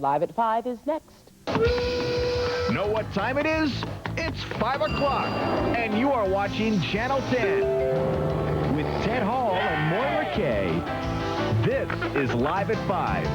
Live at 5 is next. Know what time it is? It's 5 o'clock, and you are watching Channel 10 with Ted Hall and Moira Kay. This is Live at 5.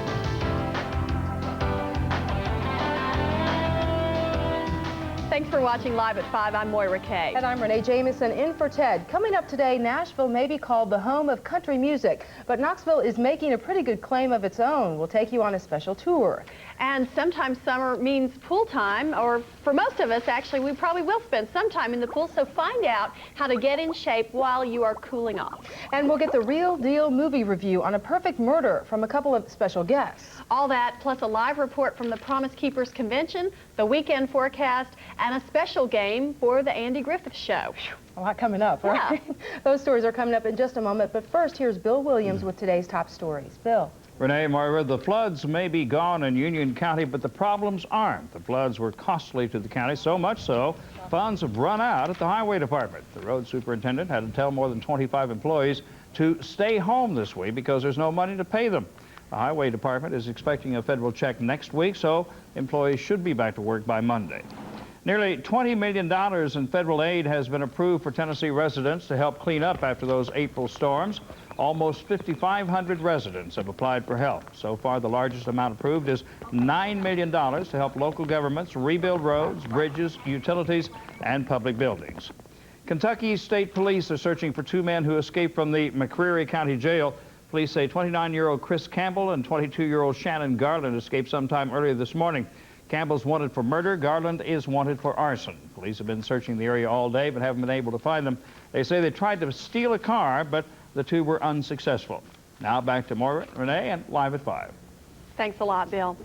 Thanks for watching Live at 5. I'm Moira Kay. And I'm Renee Jamison in for Ted. Coming up today, Nashville may be called the home of country music, but Knoxville is making a pretty good claim of its own. We'll take you on a special tour. And sometimes summer means pool time, or for most of us, actually, we probably will spend some time in the pool, so find out how to get in shape while you are cooling off. And we'll get the real deal movie review on A Perfect Murder from a couple of special guests. All that, plus a live report from the Promise Keepers Convention, the weekend forecast, and a special game for the Andy Griffith Show. A lot coming up, right? Yeah. Those stories are coming up in just a moment, but first, here's Bill Williams with today's top stories. Bill. Renee, Moira, the floods may be gone in Union County, but the problems aren't. The floods were costly to the county, so much so, funds have run out at the Highway Department. The road superintendent had to tell more than 25 employees to stay home this week because there's no money to pay them. The Highway Department is expecting a federal check next week, so employees should be back to work by Monday. Nearly $20 million in federal aid has been approved for Tennessee residents to help clean up after those April storms. Almost 5,500 residents have applied for help. So far, the largest amount approved is $9 million to help local governments rebuild roads, bridges, utilities, and public buildings. Kentucky State Police are searching for two men who escaped from the McCreary County Jail. Police say 29-year-old Chris Campbell and 22-year-old Shannon Garland escaped sometime earlier this morning. Campbell's wanted for murder. Garland is wanted for arson. Police have been searching the area all day but haven't been able to find them. They say they tried to steal a car, but the two were unsuccessful. Now back to Moira, Renee, and Live at 5. Thanks a lot, Bill.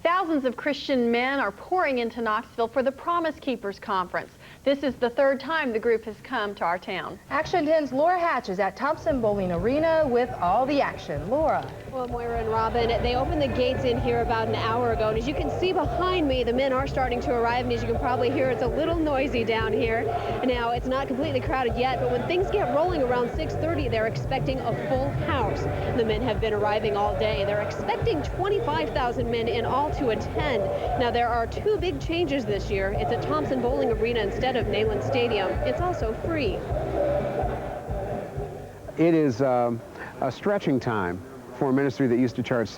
Thousands of Christian men are pouring into Knoxville for the Promise Keepers Conference. This is the third time the group has come to our town. Action 10's Laura Hatch is at Thompson Bowling Arena with all the action. Laura. Well, Moira and Robin, they opened the gates in here about an hour ago, and as you can see behind me, the men are starting to arrive, and as you can probably hear, it's a little noisy down here. Now, it's not completely crowded yet, but when things get rolling around 6:30, they're expecting a full house. The men have been arriving all day. They're expecting 25,000 men in all to attend. Now, there are two big changes this year. It's at Thompson Bowling Arena instead of Neyland Stadium. It's also free. It is a stretching time for a ministry that used to charge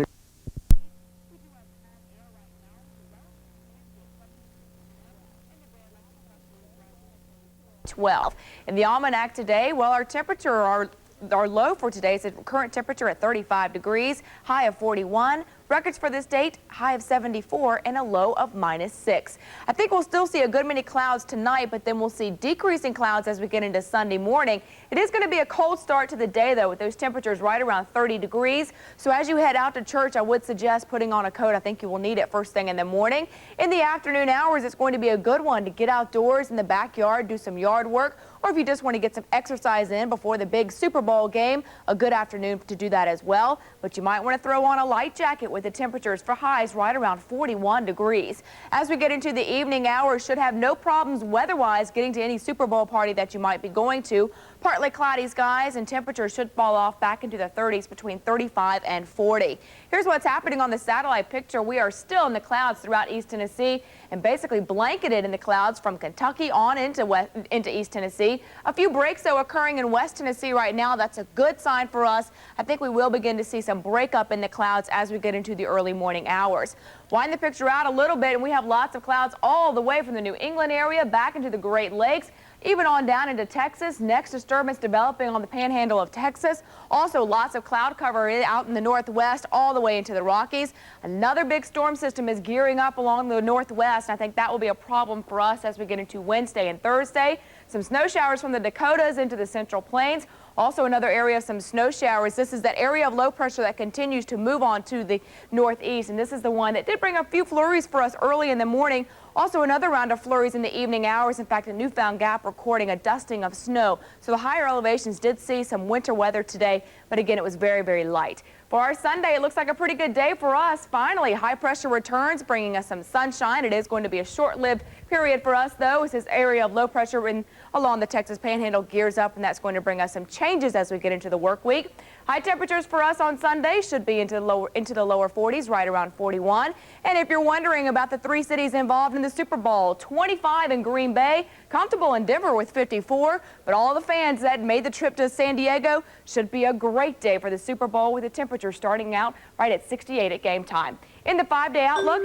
$6. In the almanac today, well, our temperature, our low for today is at current temperature at 35 degrees, high of 41. Records for this date, high of 74 and a low of -6. I think we'll still see a good many clouds tonight, but then we'll see decreasing clouds as we get into Sunday morning. It is going to be a cold start to the day, though, with those temperatures right around 30 degrees. So as you head out to church, I would suggest putting on a coat. I think you will need it first thing in the morning. In the afternoon hours, it's going to be a good one to get outdoors in the backyard, do some yard work, or if you just want to get some exercise in before the big Super Bowl game, a good afternoon to do that as well. But you might want to throw on a light jacket with the temperatures for highs right around 41 degrees. As we get into the evening hours, should have no problems weather-wise getting to any Super Bowl party that you might be going to. Partly cloudy skies and temperatures should fall off back into the 30s between 35 and 40. Here's what's happening on the satellite picture. We are still in the clouds throughout East Tennessee and basically blanketed in the clouds from Kentucky on into East Tennessee. A few breaks, though, occurring in West Tennessee right now. That's a good sign for us. I think we will begin to see some breakup in the clouds as we get into the early morning hours. Wind the picture out a little bit, and we have lots of clouds all the way from the New England area back into the Great Lakes, even on down into Texas. Next disturbance developing on the panhandle of Texas. Also lots of cloud cover out in the northwest all the way into the Rockies. Another big storm system is gearing up along the northwest, and I think that will be a problem for us as we get into Wednesday and Thursday. Some snow showers from the Dakotas into the Central Plains. Also another area of some snow showers. This is that area of low pressure that continues to move on to the northeast, and this is the one that did bring a few flurries for us early in the morning. Also another round of flurries in the evening hours. In fact, a Newfound Gap recording a dusting of snow. So the higher elevations did see some winter weather today, but again, it was very, very light. For our Sunday, it looks like a pretty good day for us. Finally, high pressure returns, bringing us some sunshine. It is going to be a short-lived period for us, though, as this area of low pressure along the Texas Panhandle gears up, and that's going to bring us some changes as we get into the work week. High temperatures for us on Sunday should be into the lower 40s, right around 41. And if you're wondering about the three cities involved in the Super Bowl, 25 in Green Bay, comfortable in Denver with 54. But all the fans that made the trip to San Diego, should be a great day for the Super Bowl with the temperature starting out right at 68 at game time. In the 5-day outlook,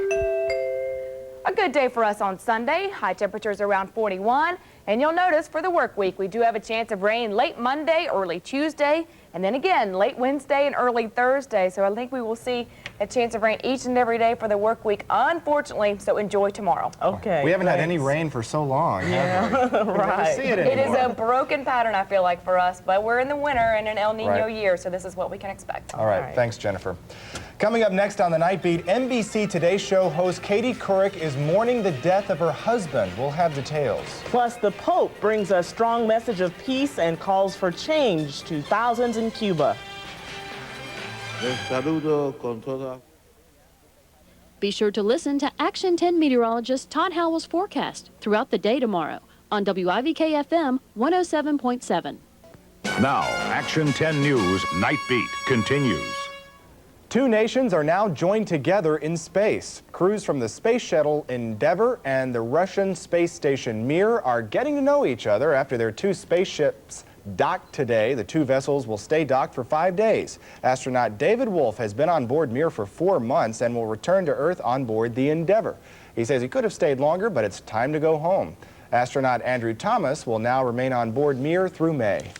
a good day for us on Sunday. High temperatures around 41. And you'll notice for the work week, we do have a chance of rain late Monday, early Tuesday, and then again late Wednesday and early Thursday. So I think we will see a chance of rain each and every day for the work week, unfortunately. So enjoy tomorrow. Okay. We haven't had any rain for so long, have we? Right. See it is a broken pattern, I feel like, for us, but we're in the winter and an El Nino year, so this is what we can expect. All right. Thanks, Jennifer. Coming up next on the Night Beat, NBC Today Show host Katie Couric is mourning the death of her husband. We'll have details. Plus, the Pope brings a strong message of peace and calls for change to thousands in Cuba. Be sure to listen to Action 10 meteorologist Todd Howell's forecast throughout the day tomorrow on WIVK FM 107.7. Now, Action 10 News Night Beat continues. Two nations are now joined together in space. Crews from the space shuttle Endeavour and the Russian space station Mir are getting to know each other after their two spaceships docked today. The two vessels will stay docked for 5 days. Astronaut David Wolf has been on board Mir for 4 months and will return to Earth on board the Endeavour. He says he could have stayed longer, but it's time to go home. Astronaut Andrew Thomas will now remain on board Mir through May.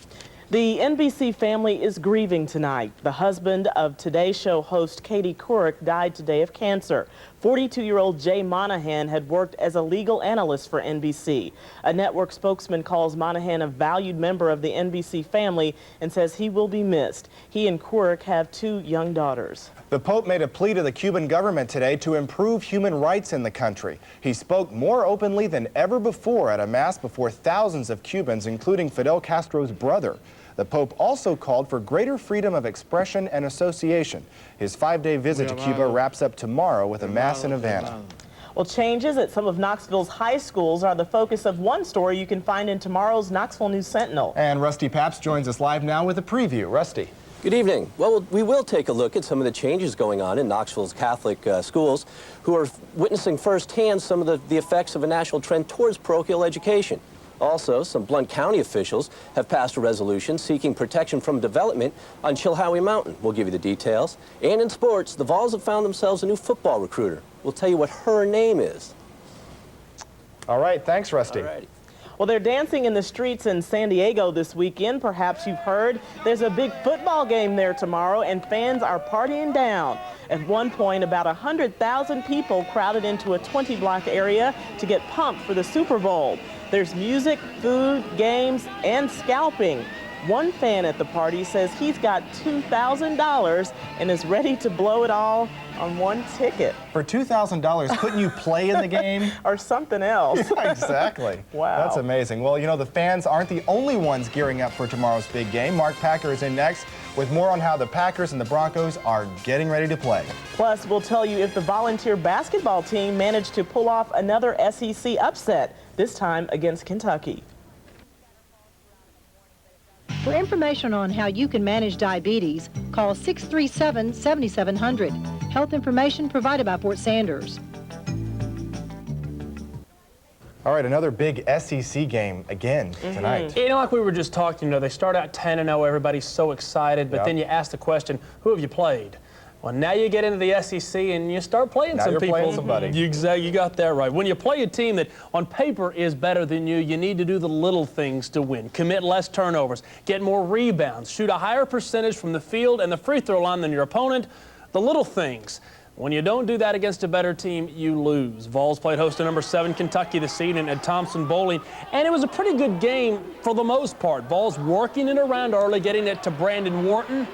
The NBC family is grieving tonight. The husband of Today Show host Katie Couric died today of cancer. 42-year-old Jay Monahan had worked as a legal analyst for NBC. A network spokesman calls Monahan a valued member of the NBC family and says he will be missed. He and Couric have 2 young daughters. The Pope made a plea to the Cuban government today to improve human rights in the country. He spoke more openly than ever before at a mass before thousands of Cubans, including Fidel Castro's brother. The Pope also called for greater freedom of expression and association. His 5-day visit to Cuba wraps up tomorrow with a mass in Havana. Well, changes at some of Knoxville's high schools are the focus of one story you can find in tomorrow's Knoxville News Sentinel. And Rusty Papps joins us live now with a preview. Rusty. Good evening. Well, we will take a look at some of the changes going on in Knoxville's Catholic schools, who are witnessing firsthand some of the effects of a national trend towards parochial education. Also, some Blount County officials have passed a resolution seeking protection from development on Chilhowie Mountain. We'll give you the details. And in sports, the Vols have found themselves a new football recruiter. We'll tell you what her name is. All right, thanks, Rusty. All righty. Well, they're dancing in the streets in San Diego this weekend. Perhaps you've heard there's a big football game there tomorrow, and fans are partying down. At one point, about 100,000 people crowded into a 20-block area to get pumped for the Super Bowl. There's music, food, games, and scalping. One fan at the party says he's got $2,000 and is ready to blow it all on one ticket. For $2,000, couldn't you play in the game? Or something else. Yeah, exactly. Wow. That's amazing. Well, you know, the fans aren't the only ones gearing up for tomorrow's big game. Mark Packer is in next with more on how the Packers and the Broncos are getting ready to play. Plus, we'll tell you if the volunteer basketball team managed to pull off another SEC upset, this time against Kentucky. For information on how you can manage diabetes, call 637-7700. Health information provided by Fort Sanders. All right, another big SEC game again tonight. You know, like we were just talking, you know, they start out 10-0, everybody's so excited, but then you ask the question, who have you played? Well, now you get into the SEC and you start playing now some you're people. Playing somebody. Exactly, you got that right. When you play a team that on paper is better than you, you need to do the little things to win. Commit less turnovers, get more rebounds, shoot a higher percentage from the field and the free throw line than your opponent. The little things. When you don't do that against a better team, you lose. Vols played host to number 7 Kentucky this evening at Thompson Bowling, and it was a pretty good game for the most part. Vols working it around early, getting it to Brandon Wharton.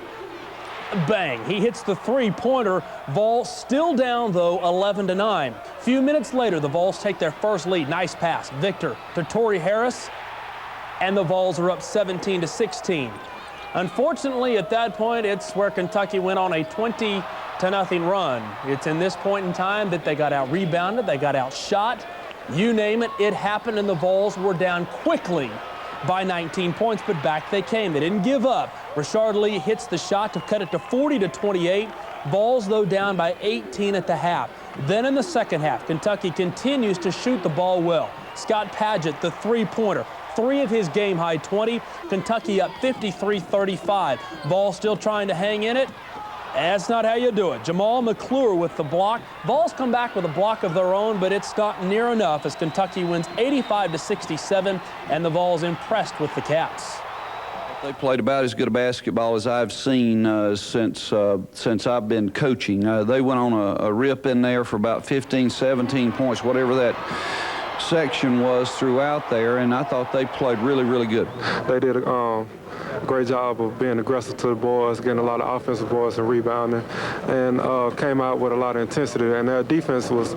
Bang, he hits the three-pointer. Vols still down, though, 11-9. A few minutes later, the Vols take their first lead. Nice pass. Victor to Torrey Harris, and the Vols are up 17-16. Unfortunately, at that point, it's where Kentucky went on a 20-0 run. It's in this point in time that they got out-rebounded, they got outshot. You name it, it happened, and the Vols were down quickly by 19 points, but back they came. They didn't give up. Rashard Lee hits the shot to cut it to 40-28. Vols, though, down by 18 at the half. Then in the second half, Kentucky continues to shoot the ball well. Scott Padgett, the three-pointer, 3 of his game-high 20. Kentucky up 53-35. Vols still trying to hang in it. That's not how you do it. Jamal McClure with the block. Vols come back with a block of their own, but it's not near enough as Kentucky wins 85-67, and the Vols impressed with the Cats. They played about as good a basketball as I've seen since I've been coaching. They went on a rip in there for about 15, 17 points, whatever that section was throughout there, and I thought they played really, really good. They did a great job of being aggressive to the boys, getting a lot of offensive boards and rebounding, and came out with a lot of intensity, and their defense was